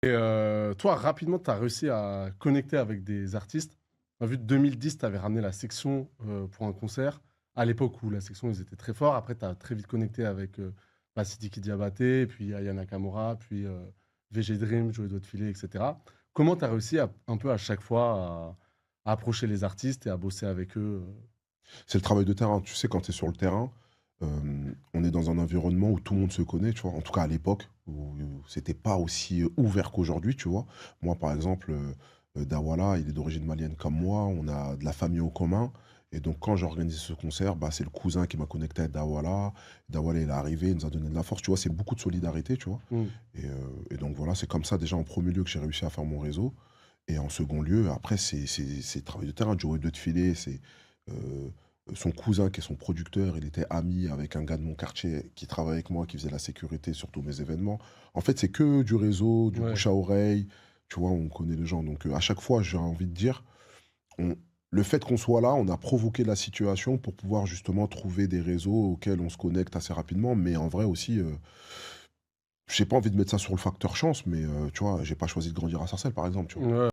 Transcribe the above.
Et toi, rapidement, tu as réussi à connecter avec des artistes. On a vu 2010, tu avais ramené la section pour un concert. À l'époque où la section, ils étaient très forts. Après, tu as très vite connecté avec Sidiki Diabaté, puis Aya Nakamura, puis VG Dream, Joey Doit Filet, etc. Comment tu as réussi un peu à chaque fois à approcher les artistes et à bosser avec eux C'est le travail de terrain. Tu sais, quand tu es sur le terrain, on est dans un environnement où tout le monde se connaît, tu vois. En tout cas, à l'époque, où c'était pas aussi ouvert qu'aujourd'hui, tu vois. Moi, par exemple, Dawala, il est d'origine malienne comme moi, on a de la famille en commun. Et donc, quand j'ai organisé ce concert, bah, c'est le cousin qui m'a connecté à Dawala. Dawala, il est arrivé, il nous a donné de la force, tu vois. C'est beaucoup de solidarité, tu vois. Hmm. Et donc, voilà, c'est comme ça, déjà, en premier lieu, que j'ai réussi à faire mon réseau. Et en second lieu, après, c'est le travail de terrain. Joey de filet, c'est euh, son cousin qui est son producteur. Il était ami avec un gars de mon quartier qui travaillait avec moi, qui faisait la sécurité sur tous mes événements. En fait, c'est que du réseau, du Ouais. bouche à oreille. Tu vois, on connaît les gens. Donc, à chaque fois, j'ai envie de dire, on- le fait qu'on soit là, on a provoqué la situation pour pouvoir justement trouver des réseaux auxquels on se connecte assez rapidement. Mais en vrai aussi, j'ai pas envie de mettre ça sur le facteur chance, mais tu vois, j'ai pas choisi de grandir à Sarcelles, par exemple, tu vois. Ouais.